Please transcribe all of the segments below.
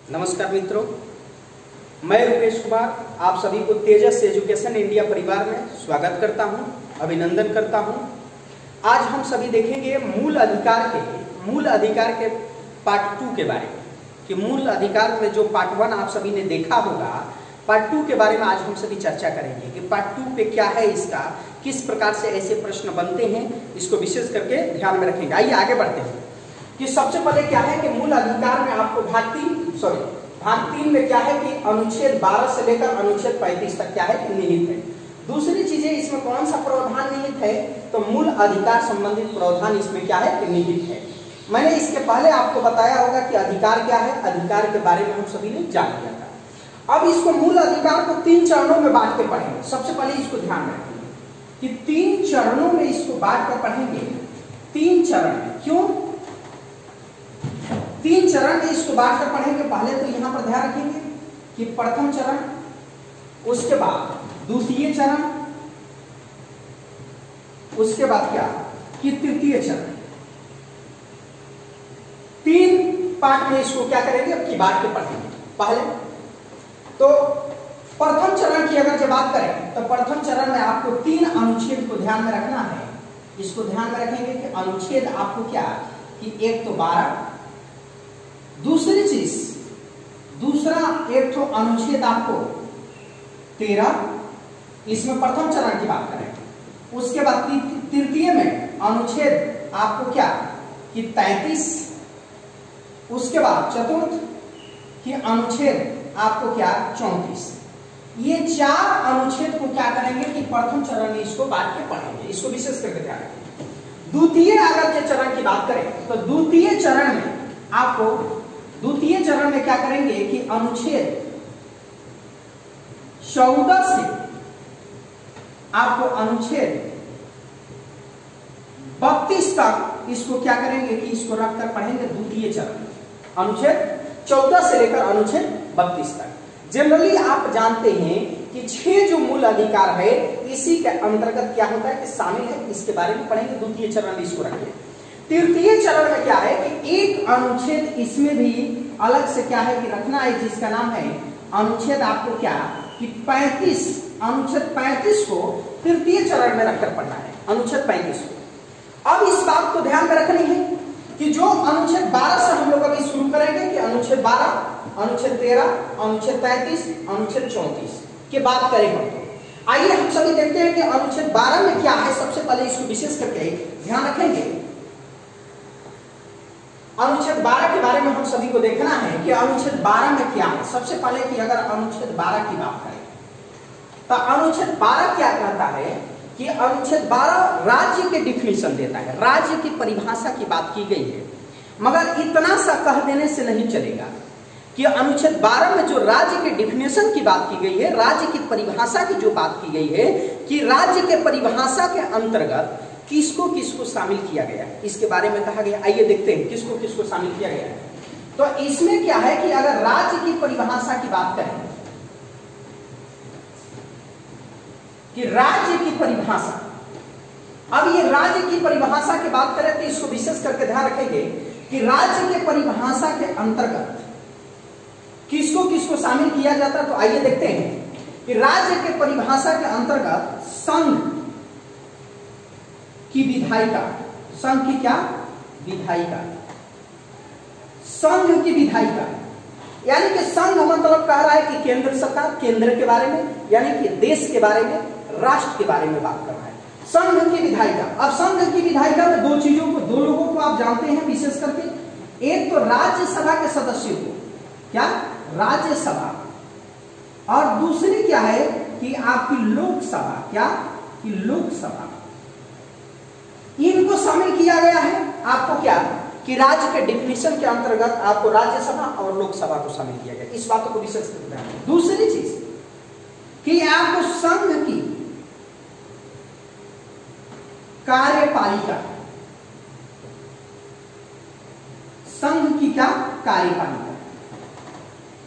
नमस्कार मित्रों, मैं रुपेश कुमार आप सभी को तेजस एजुकेशन इंडिया परिवार में स्वागत करता हूं, अभिनंदन करता हूं। आज हम सभी देखेंगे मूल अधिकार के पार्ट 2 के बारे में कि मूल अधिकार में जो पार्ट 1 आप सभी ने देखा होगा, पार्ट 2 के बारे में आज हम सभी चर्चा करेंगे कि पार्ट 2 पे क्या है, इसका किस प्रकार से ऐसे प्रश्न बनते हैं, इसको विशेष करके ध्यान में रखेंगे। आइए आगे बढ़ते हैं कि सबसे पहले क्या है कि मूल अधिकार में आपको भाग 3 में क्या है कि अनुच्छेद 12 से लेकर अनुच्छेद 35 तक क्या है कि निहित है। दूसरी चीजें इसमें कौन सा प्रावधान निहित है, तो मूल अधिकार संबंधित प्रावधान इसमें क्या है कि निहित है। मैंने इसके पहले आपको बताया होगा कि अधिकार क्या है, अधिकार के बारे में हम सभी ने जान लिया था। अब इसको मूल अधिकार को 3 चरणों में बांट के पढ़ेंगे। सबसे पहले इसको ध्यान रखेंगे कि 3 चरणों में इसको बांट कर पढ़ेंगे। 3 चरण में, क्यों 3 चरण में इसको बांट कर पढ़ेंगे? पहले तो यहां पर ध्यान रखेंगे कि प्रथम चरण, उसके बाद द्वितीय चरण, उसके बाद क्या कि तृतीय चरण। 3 पार्ट में इसको क्या करेंगे अब की बात के पढ़ेंगे। पहले तो प्रथम चरण की अगर जब बात करें तो प्रथम चरण में आपको 3 अनुच्छेद को ध्यान में रखना है। इसको ध्यान में रखेंगे कि अनुच्छेद आपको क्या कि एक तो 12, दूसरी चीज दूसरा एक तो अनुच्छेद आपको 13, इसमें प्रथम चरण की बात करें। उसके बाद तृतीय में अनुच्छेद आपको क्या कि 33, उसके बाद चतुर्थ की अनुच्छेद आपको क्या 34। ये 4 अनुच्छेद को क्या करेंगे कि प्रथम चरण में इसको बांट के पढ़ेंगे। इसको विशेष करके ध्यान रखेंगे। द्वितीय अगर के चरण की बात करें तो द्वितीय चरण में आपको द्वितीय चरण में क्या करेंगे कि अनुच्छेद 14 से आपको अनुच्छेद 32 तक इसको क्या करेंगे कि इसको रखकर पढ़ेंगे द्वितीय चरण। अनुच्छेद 14 से लेकर अनुच्छेद 32 तक। जनरली आप जानते हैं कि 6 जो मूल अधिकार है इसी के अंतर्गत क्या होता है कि शामिल है। इसके बारे में पढ़ेंगे। द्वितीय चरण में इसको रखें। तृतीय चरण में क्या है कि एक अनुच्छेद इसमें भी अलग से क्या है कि रखना है, जिसका नाम है अनुच्छेद आपको क्या कि 35। अनुच्छेद 35 को तृतीय चरण में रखकर पढ़ना है, अनुच्छेद 35 को। अब इस बात को ध्यान में रखनी है कि जो अनुच्छेद 12 से हम लोग अभी शुरू करेंगे कि अनुच्छेद 12, अनुच्छेद 13, अनुच्छेद 33, अनुच्छेद 34 की बात करेंगे। आइए हम सभी देखते हैं कि अनुच्छेद 12 में क्या है। सबसे पहले इसको विशेष करके ध्यान रखेंगे। अनुच्छेद 12 के बारे में हम सभी को देखना है कि अनुच्छेद 12 में क्या है। सबसे पहले कि अगर अनुच्छेद 12 की बात करें तो अनुच्छेद 12 क्या कहता है कि अनुच्छेद 12 राज्य के डिफिनीशन देता है, राज्य की परिभाषा की बात की गई है। मगर इतना सा कह देने से नहीं चलेगा कि अनुच्छेद 12 में जो राज्य के डिफिनीशन की बात की गई है, राज्य की परिभाषा की जो बात की गई है कि राज्य के परिभाषा के अंतर्गत किसको किसको शामिल किया गया है, इसके बारे में कहा गया। आइए देखते हैं किसको किसको शामिल किया गया है। तो इसमें क्या है कि अगर राज्य की परिभाषा की बात करें कि राज्य की परिभाषा, अब ये राज्य की परिभाषा की बात करें तो इसको विशेष करके ध्यान रखेंगे कि राज्य के परिभाषा के अंतर्गत किसको किसको शामिल किया जाता है। तो आइए देखते हैं कि राज्य के परिभाषा के अंतर्गत संघ की विधायिका, संघ की क्या विधायिका, संघ की विधायिका, यानी कि संघ मतलब कह रहा है कि केंद्र सरकार, केंद्र के बारे में, यानी कि देश के बारे में, राष्ट्र के बारे में बात कर रहा है। संघ की विधायिका। अब संघ की विधायिका में 2 चीजों को, 2 लोगों को आप जानते हैं विशेष करके। एक तो राज्यसभा के सदस्यों को, क्या राज्यसभा, और दूसरी क्या है कि आपकी लोकसभा, क्या कि लोकसभा, इनको शामिल किया गया है। आपको क्या कि राज्य के डिफिनीशन के अंतर्गत आपको राज्यसभा और लोकसभा को शामिल किया गया। इस बात को विशेष करते हैं। दूसरी चीज कि आपको संघ की कार्यपालिका, संघ की क्या कार्यपालिका,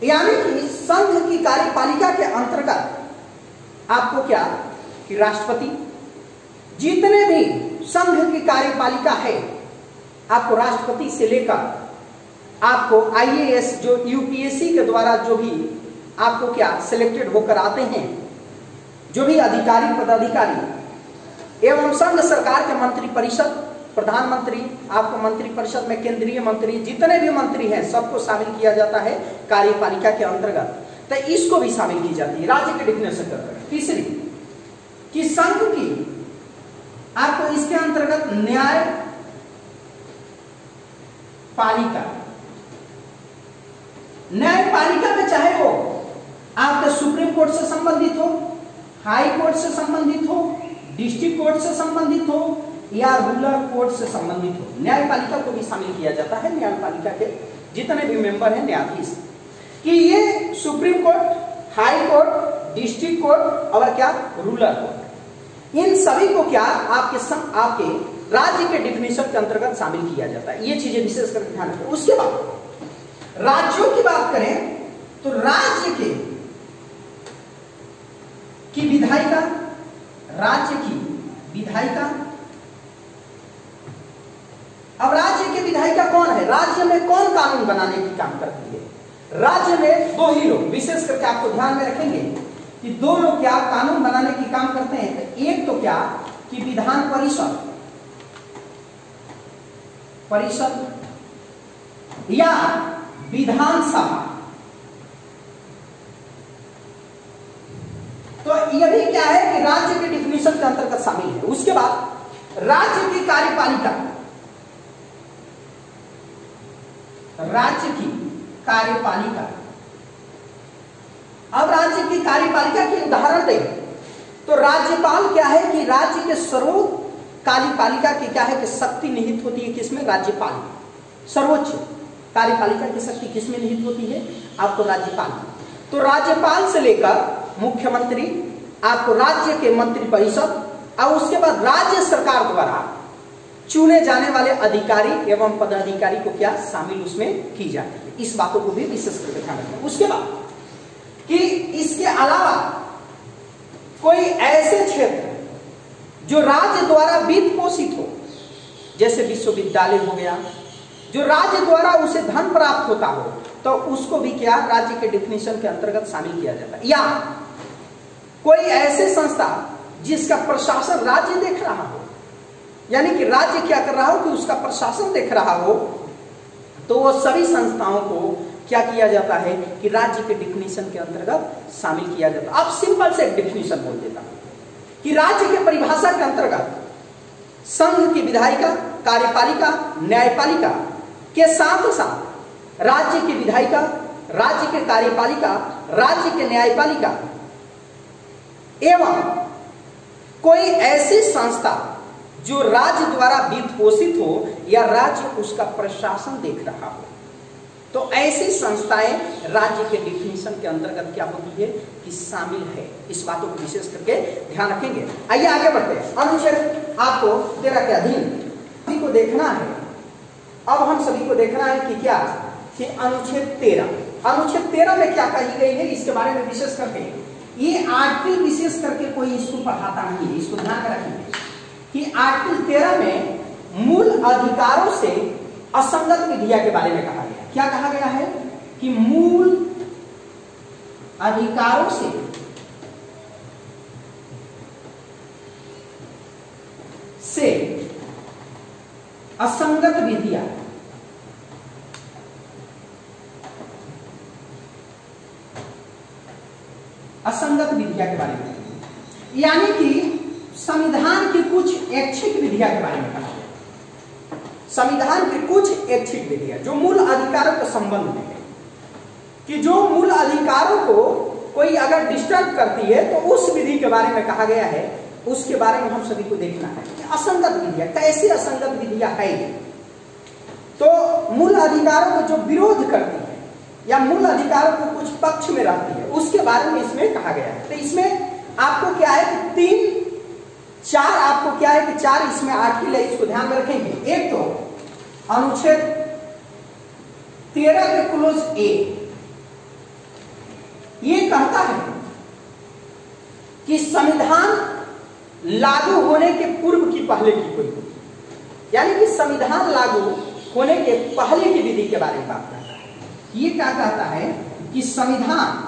यानी कि संघ की कार्यपालिका के अंतर्गत आपको क्या कि राष्ट्रपति, जितने भी संघ की कार्यपालिका है आपको राष्ट्रपति से लेकर आपको आईएएस जो यूपीएससी के द्वारा जो भी आपको क्या सिलेक्टेड होकर आते हैं, जो भी अधिकारी पदाधिकारी एवं संघ सरकार के मंत्री परिषद, प्रधानमंत्री, आपको मंत्री परिषद में केंद्रीय मंत्री, जितने भी मंत्री हैं सबको शामिल किया जाता है कार्यपालिका के अंतर्गत। तो इसको भी शामिल की जाती है राज्य के डिफिनेशन के अंतर्गत। तीसरी कि संघ की आपको इसके अंतर्गत न्यायपालिका, न्यायपालिका में चाहे वो आपके सुप्रीम कोर्ट से संबंधित हो, हाई कोर्ट से संबंधित हो, डिस्ट्रिक्ट कोर्ट से संबंधित हो या रूरल कोर्ट से संबंधित हो, न्यायपालिका को भी शामिल किया जाता है। न्यायपालिका के जितने भी मेंबर हैं न्यायाधीश, कि ये supreme court, high court, district court और क्या रूरल कोर्ट, इन सभी को क्या आपके राज्य के डिफिनेशन के अंतर्गत शामिल किया जाता है। ये चीजें विशेष करके ध्यान रखें। उसके बाद राज्यों की बात करें तो राज्य की विधायिका, राज्य की विधायिका। अब राज्य की विधायिका कौन है? राज्य में कौन कानून बनाने की काम करती है? राज्य में दो ही लोग विशेष करके आपको ध्यान में रखेंगे कि दो लोग क्या कानून बनाने की काम करते हैं। एक तो क्या कि विधान परिषद या विधानसभा। तो यह भी क्या है कि राज्य के डिफिनेशन के अंतर्गत शामिल है। उसके बाद राज्य की कार्यपालिका, राज्य की कार्यपालिका। अब राज्य की कार्यपालिका की उदाहरण दें तो राज्यपाल क्या है कि राज्य के सर्वोच्च कार्यपालिका की क्या है कि शक्ति निहित होती है किसमें? राज्यपाल। सर्वोच्च कार्यपालिका की शक्ति किसमें निहित होती है? आपको राज्यपाल। तो राज्यपाल से लेकर मुख्यमंत्री, आपको राज्य के मंत्री परिषद और उसके बाद राज्य सरकार द्वारा चुने जाने वाले अधिकारी एवं पदाधिकारी को क्या शामिल उसमें की जाती है। इस बातों को भी विशेष करके ध्यान रखना। उसके बाद कि इसके अलावा कोई ऐसे क्षेत्र जो राज्य द्वारा वित्त पोषित हो, जैसे विश्वविद्यालय हो गया, जो राज्य द्वारा उसे धन प्राप्त होता हो, तो उसको भी क्या राज्य के डिफिनेशन के अंतर्गत शामिल किया जाता है। या कोई ऐसे संस्था जिसका प्रशासन राज्य देख रहा हो, यानी कि राज्य क्या कर रहा हो कि उसका प्रशासन देख रहा हो, तो वो सभी संस्थाओं को क्या किया जाता है कि राज्य के डिफिनेशन के अंतर्गत शामिल किया जाता है। अब सिंपल से एक डिफिनेशन बोल देता हूं कि राज्य के परिभाषा के अंतर्गत संघ की विधायिका, कार्यपालिका, न्यायपालिका के साथ साथ राज्य की विधायिका, राज्य के कार्यपालिका, राज्य के न्यायपालिका एवं कोई ऐसी संस्था जो राज्य द्वारा वित्त पोषित हो या राज्य उसका प्रशासन देख रहा हो, तो ऐसी संस्थाएं राज्य के डिफिनेशन के अंतर्गत क्या होती है कि शामिल है। इस बातों को विशेष करके ध्यान रखेंगे। आइए आगे बढ़ते हैं। अनुच्छेद आपको 13 के अधीन सभी को देखना है। अब हम सभी को देखना है कि क्या कि अनुच्छेद 13 में क्या कही गई है, इसके बारे में विशेष करके ये आर्टिकल विशेष करके कोई इसको पढ़ाता नहीं है, इसको ध्यान में रखेंगे कि आर्टिकल 13 में मूल अधिकारों से असंगत विधियां के बारे में कहा गया। क्या कहा गया है कि मूल अधिकारों से असंगत विधियां, असंगत विधियां के बारे में, यानी कि संविधान की कुछ ऐच्छिक विधियां के बारे में कहा गया। संविधान की कुछ ऐच्छिक विधियां जो मूल अधिकारों के संबंध में है, कि जो मूल अधिकारों को कोई अगर डिस्टर्ब करती है तो उस विधि के बारे में कहा गया है। उसके बारे में हम सभी को देखना है कि असंगत विधियां, कैसी असंगत विधियां है। तो मूल अधिकारों को जो विरोध करती है या मूल अधिकारों को कुछ पक्ष में रहती है, उसके बारे में इसमें कहा गया है। तो इसमें आपको क्या है कि 4 आपको क्या है कि 4 इसमें आर्टिकल है, इसको ध्यान में रखेंगे। एक तो अनुच्छेद 13 के क्लोज ए ये कहता है कि संविधान लागू होने के पूर्व की पहले की कोई, यानी कि संविधान लागू होने के पहले की विधि के बारे में बात करता है। ये क्या कहता है कि संविधान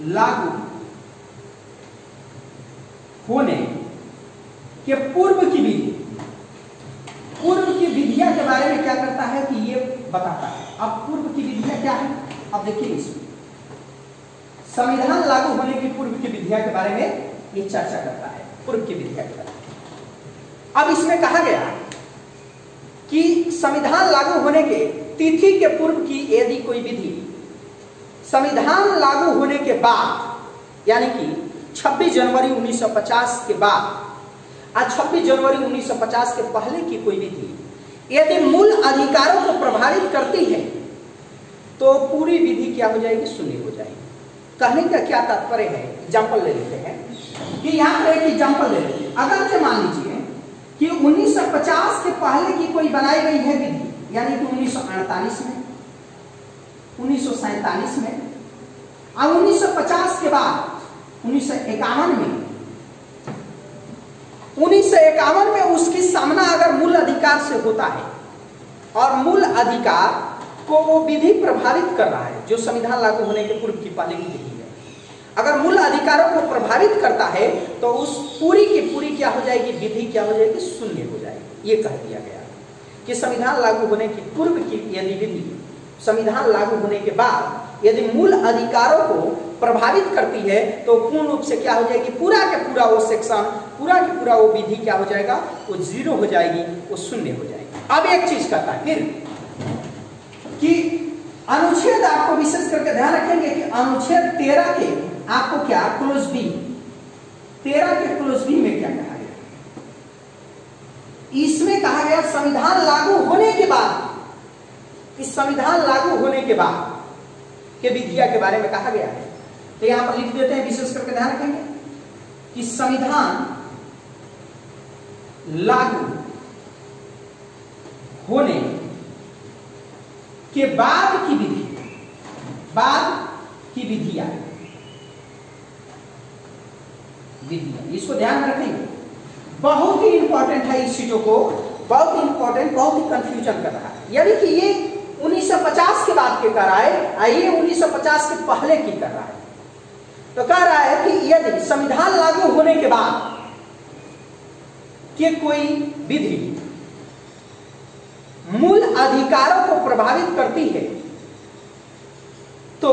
लागू होने के पूर्व की विधि, पूर्व की विधियां के बारे में क्या करता है कि ये बताता है। अब पूर्व की विधियां क्या है, अब देखिए इसमें संविधान लागू होने की पूर्व की विधियां के बारे में ये चर्चा करता है। पूर्व की विधियां के बारे में अब इसमें कहा गया कि संविधान लागू होने के तिथि के पूर्व की यदि कोई विधि संविधान लागू होने के बाद, यानी कि 26 जनवरी 1950 के बाद और 26 जनवरी 1950 के पहले की कोई विधि यदि मूल अधिकारों को प्रभावित करती है तो पूरी विधि क्या हो जाएगी, शून्य हो जाएगी। कहने का क्या तात्पर्य है, एग्जाम्पल ले लेते हैं कि यहाँ पर एक एग्जाम्पल ले लेते हैं। अगर से मान लीजिए कि 1950 के पहले की कोई बनाई गई है विधि, यानी कि 1948 में, 1947 में और 1950 के बाद 1951 में, 1951 में उसकी सामना अगर मूल अधिकार से होता है और मूल अधिकार को वो विधि प्रभावित कर रहा है, जो संविधान लागू होने के पूर्व की पहले की विधि है, अगर मूल अधिकारों को प्रभावित करता है तो उस पूरी की पूरी क्या हो जाएगी, विधि क्या हो जाएगी, शून्य हो जाएगी। ये कह दिया गया कि संविधान लागू होने की पूर्व की यदि विधि संविधान लागू होने के बाद यदि मूल अधिकारों को प्रभावित करती है तो पूर्ण रूप से क्या हो जाएगी, पूरा के पूरा वो सेक्शन, पूरा के पूरा वो विधि क्या हो जाएगा, वो जीरो हो जाएगी, वो शून्य हो जाएगी। अब एक चीज करता है फिर कि अनुच्छेद, आपको विशेष करके ध्यान रखेंगे कि अनुच्छेद 13 के आपको क्या क्लोज बी, 13 के क्लोज बी में क्या कहा गया, इसमें कहा गया संविधान लागू होने के बाद, इस संविधान लागू होने के बाद के विधियां के बारे में कहा गया है। तो यहां पर लिख देते हैं, विशेष करके ध्यान रखेंगे कि संविधान लागू होने के बाद की विधि, बाद की विधियां, इसको ध्यान में रखेंगे, बहुत ही इंपॉर्टेंट है। इस चीजों को बहुत ही इंपॉर्टेंट, बहुत ही कंफ्यूजन कर रहा है। यानी कि ये 1950 के बाद के कर रहा है, ये 1950 के पहले की कर रहा है। तो कह रहा है कि यदि संविधान लागू होने के बाद कि कोई विधि मूल अधिकारों को प्रभावित करती है तो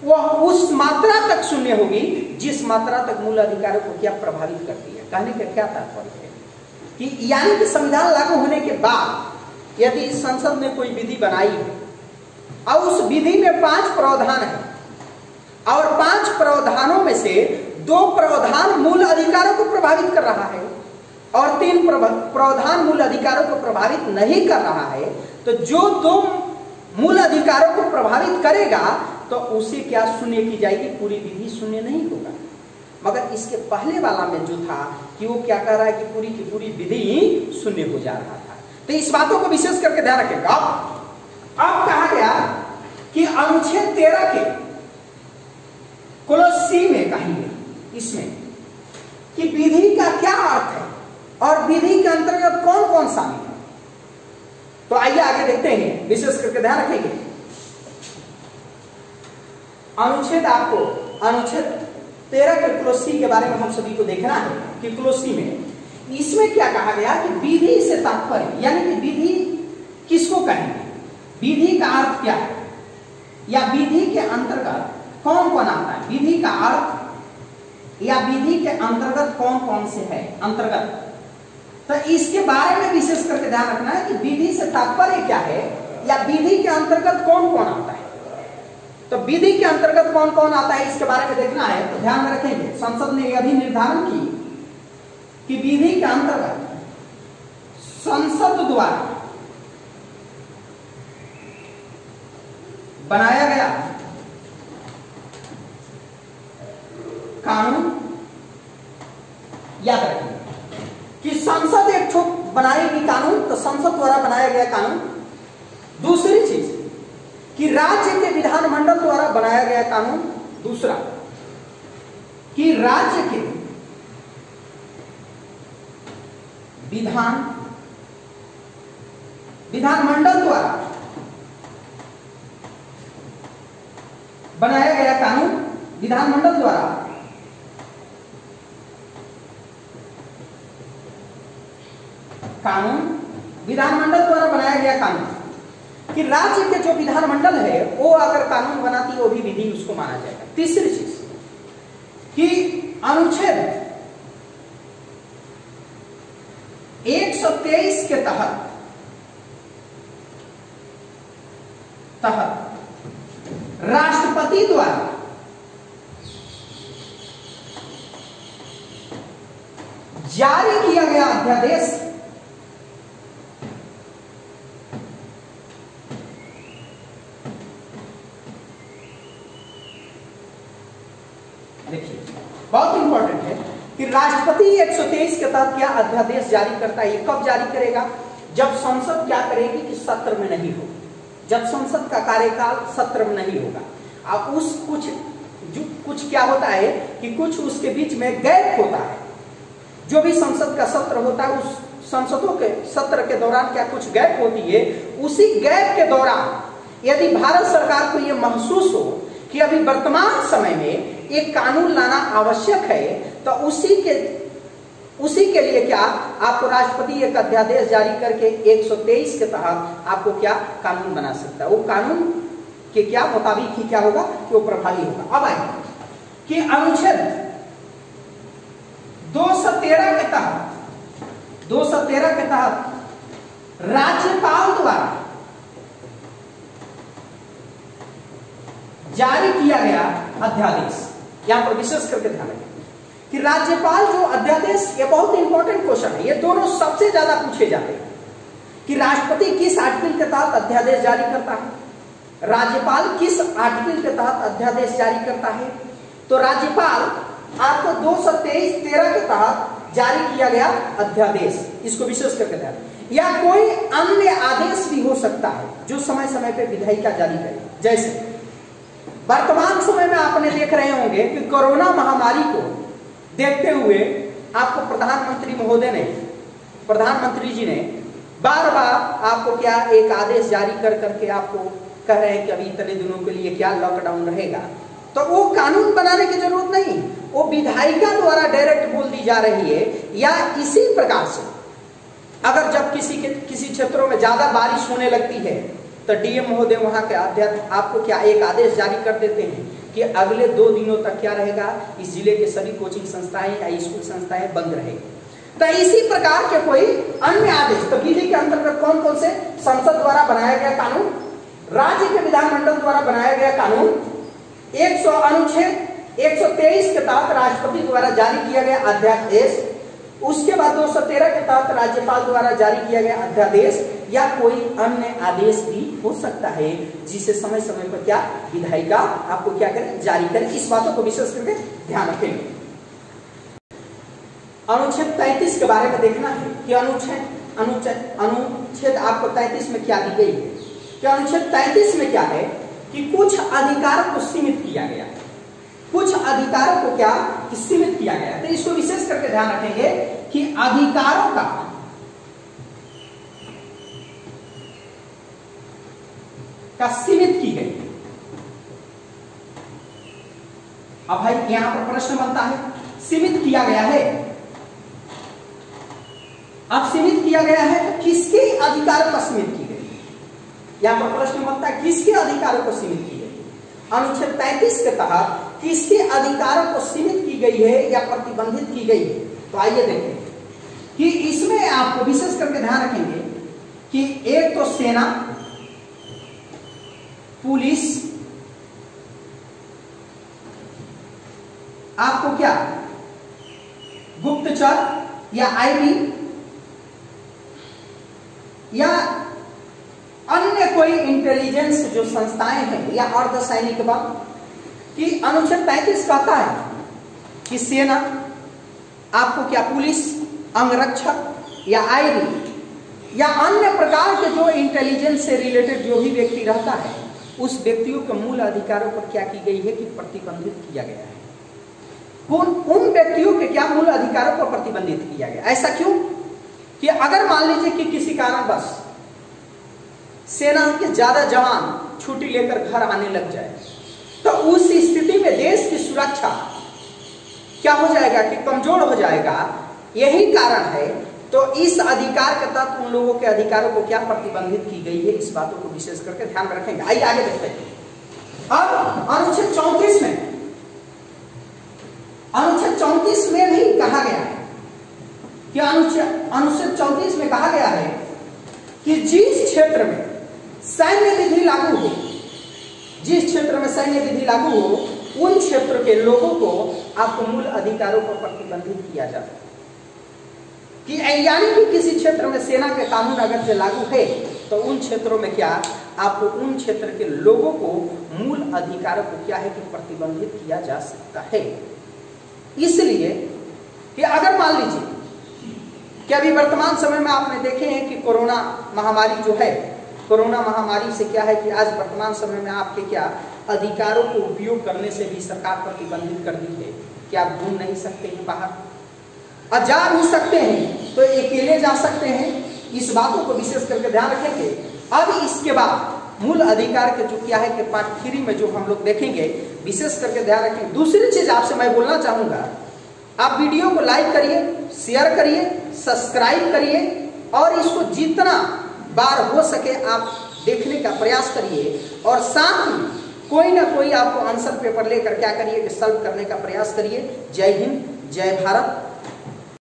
वह उस मात्रा तक शून्य होगी जिस मात्रा तक मूल अधिकारों को क्या प्रभावित करती है। कहने का क्या तात्पर्य है कि यानी कि संविधान लागू होने के बाद यदि संसद ने कोई विधि बनाई है और उस विधि में 5 प्रावधान है और 5 प्रावधानों में से 2 प्रावधान मूल अधिकारों को प्रभावित कर रहा है और 3 प्रावधान मूल अधिकारों को प्रभावित नहीं कर रहा है, तो जो 2 मूल अधिकारों को प्रभावित करेगा तो उसे क्या शून्य की जाएगी, पूरी विधि शून्य नहीं होगा। मगर इसके पहले वाला में जो था कि वो क्या कर रहा है कि पूरी की पूरी विधि शून्य हो जा रहा था। तो इस बातों को विशेष करके ध्यान रखेगा। अब कहा गया कि अनुच्छेद 13 के क्लोज सी में कहेंगे इसमें कि विधि का क्या अर्थ है और विधि के अंतर्गत कौन कौन शामिल है। तो आइए आगे देखते हैं, विशेष करके ध्यान रखेंगे। अनुच्छेद, आपको अनुच्छेद 13 के क्लोज सी के बारे में हम सभी को देखना है कि क्लोज सी में इसमें क्या कहा गया कि विधि से तात्पर्य, यानी कि विधि किसको कहेंगे, विधि का अर्थ क्या है या विधि के अंतर्गत कौन कौन आता है, विधि का अर्थ या विधि के अंतर्गत कौन कौन से है अंतर्गत। तो इसके बारे में विशेष करके ध्यान रखना है कि विधि से तात्पर्य क्या है या विधि के अंतर्गत कौन कौन आता है। तो विधि के अंतर्गत कौन कौन आता है इसके बारे में देखना है। तो ध्यान में रखेंगे, संसद ने यह भी निर्धारण की कि विधि के अंतर्गत संसद द्वारा बनाया गया कानून, याद रखिए कि संसद एक ठोक बनाएगी कानून, तो संसद द्वारा बनाया गया कानून। दूसरी चीज कि राज्य के विधानमंडल द्वारा बनाया गया कानून। दूसरा कि राज्य के विधानमंडल द्वारा बनाया गया कानून, विधानमंडल द्वारा बनाया गया कानून कि राज्य के जो विधानमंडल है वो अगर कानून बनाती है वो भी विधि उसको माना जाएगा। तीसरी चीज कि अनुच्छेद 123 के तहत राष्ट्रपति द्वारा जारी किया गया अध्यादेश देखिए बहुत इंपॉर्टेंट है कि राष्ट्रपति 123 के तहत क्या अध्यादेश जारी करता है। ये कब जारी करेगा? जब संसद क्या करेगी कि सत्र में नहीं होगी, जब संसद का कार्यकाल सत्र में नहीं होगा। अब कुछ क्या होता है कि कुछ उसके बीच में गैप होता है। जो भी संसद का सत्र होता है उस संसदों के सत्र के दौरान क्या कुछ गैप होती है। उसी गैप के दौरान यदि भारत सरकार को यह महसूस हो कि अभी वर्तमान समय में एक कानून लाना आवश्यक है तो उसी के लिए क्या आपको राष्ट्रपति एक अध्यादेश जारी करके 123 के तहत आपको क्या कानून बना सकता है। वो कानून के क्या मुताबिक ही क्या होगा कि वो प्रभावी होगा। अब आए कि अनुच्छेद 213 के तहत राज्यपाल द्वारा जारी किया गया अध्यादेश, यहां पर विशेष करके ध्यान रखें कि राज्यपाल जो अध्यादेश, ये बहुत इंपॉर्टेंट क्वेश्चन है, ये दोनों सबसे ज्यादा पूछे जाते हैं कि राष्ट्रपति किस आर्टिकल के तहत अध्यादेश जारी करता है, राज्यपाल किस आर्टिकल के तहत अध्यादेश जारी करता है। तो राज्यपाल आपको 223(13) के तहत जारी किया गया अध्यादेश, इसको विशेष करके ध्यान, या कोई अन्य आदेश भी हो सकता है जो समय समय पे विधायिका जारी करे। जैसे वर्तमान समय में आपने देख रहे होंगे कि कोरोना महामारी को देखते हुए आपको प्रधानमंत्री जी ने बार बार आपको क्या एक आदेश जारी करके आपको कह रहे हैं कि अभी इतने दिनों के लिए क्या लॉकडाउन रहेगा। तो वो कानून बनाने की जरूरत नहीं, वो विधायिका द्वारा डायरेक्ट बोल दी जा रही है। या इसी प्रकार से अगर जब किसी क्षेत्रों में ज्यादा बारिश होने लगती है तो डीएम महोदय वहां के आपको क्या एक आदेश जारी कर देते हैं कि अगले 2 दिनों तक क्या रहेगा, इस जिले के सभी कोचिंग संस्थाएं या स्कूल संस्थाएं बंद रहेगी। तो इसी प्रकार के कोई अन्य आदेश, तो विधि के अंतर्गत कौन कौन से संसद द्वारा बनाया गया कानून, राज्य के विधानमंडल द्वारा बनाया गया कानून, अनुच्छेद 123 के तहत राष्ट्रपति द्वारा जारी किया गया अध्यादेश, उसके बाद 213 के तहत राज्यपाल द्वारा जारी किया गया अध्यादेश, या कोई अन्य आदेश भी हो सकता है जिसे समय समय पर क्या विधायिका आपको क्या करे, जारी करे। इस बातों को विशेष करके ध्यान रखेंगे। अनुच्छेद 33 के बारे में देखना है कि अनुच्छेद आपको 33 में क्या दी गई है। कि अनुच्छेद 33 में क्या है कि कुछ अधिकारों को सीमित किया गया है, कुछ अधिकारों को क्या सीमित किया गया है। तो इसको विशेष करके ध्यान रखेंगे कि अधिकारों का सीमित की गई। अब भाई यहां पर प्रश्न बनता है, सीमित किया गया है, अब सीमित किया गया है तो किसके अधिकारों का सीमित की गई। यहां पर प्रश्न बनता है किसके अधिकारों को सीमित की गई। अनुच्छेद 33 के तहत किसके अधिकारों को सीमित की गई है या प्रतिबंधित की गई है। तो आइए देखें कि इसमें आपको विशेष करके ध्यान रखेंगे कि एक तो सेना, पुलिस, आपको क्या गुप्तचर या आईबी या अन्य कोई इंटेलिजेंस जो संस्थाएं हैं या अर्धसैनिक बल, कि अनुच्छेद 35 कहता है कि सेना, आपको क्या पुलिस, अंगरक्षक या आईबी या अन्य प्रकार के जो इंटेलिजेंस से रिलेटेड जो भी व्यक्ति रहता है उस व्यक्तियों के मूल अधिकारों पर क्या की गई है कि प्रतिबंधित किया गया है। उन व्यक्तियों के क्या मूल अधिकारों पर प्रतिबंधित किया गया। ऐसा क्यों कि अगर मान लीजिए कि किसी कारणवश सेना के ज्यादा जवान छुट्टी लेकर घर आने लग जाए, तो उस स्थिति में देश की सुरक्षा क्या हो जाएगा कि कमजोर हो जाएगा। यही कारण है तो इस अधिकार के तहत उन लोगों के अधिकारों को क्या प्रतिबंधित की गई है, इस बातों को विशेष करके ध्यान में रखेंगे। आइए आगे देखते हैं। अब अनुच्छेद 34 में भी कहा गया है कि अनुच्छेद 34 में कहा गया है कि जिस क्षेत्र में सैन्य विधि लागू हो, जिस क्षेत्र में सैन्य विधि लागू हो, उन क्षेत्र के लोगों को आपको मूल अधिकारों पर प्रतिबंधित किया जाता है। कि यानी कि किसी क्षेत्र में सेना के कानून अगर से लागू है तो उन क्षेत्रों में क्या आपको उन क्षेत्र के लोगों को मूल अधिकारों को क्या है कि प्रतिबंधित किया जा सकता है। इसलिए कि अगर मान लीजिए कि अभी वर्तमान समय में आपने देखे हैं कि कोरोना महामारी जो है, कोरोना महामारी से क्या है कि आज वर्तमान समय में आपके क्या अधिकारों को उपयोग करने से भी सरकार प्रतिबंधित कर दी है कि आप घूम नहीं सकते हैं बाहर, और जा भी सकते हैं तो अकेले जा सकते हैं। इस बातों को विशेष करके ध्यान रखेंगे। अब इसके बाद मूल अधिकार के जो क्या है कि पार्ट 3 में जो हम लोग देखेंगे, विशेष करके ध्यान रखेंगे। दूसरी चीज आपसे मैं बोलना चाहूंगा, आप वीडियो को लाइक करिए, शेयर करिए, सब्सक्राइब करिए और इसको जितना बार हो सके आप देखने का प्रयास करिए, और साथ ही कोई ना कोई आपको आंसर पेपर लेकर क्या करिए कि सॉल्व करने का प्रयास करिए। जय हिंद, जय भारत।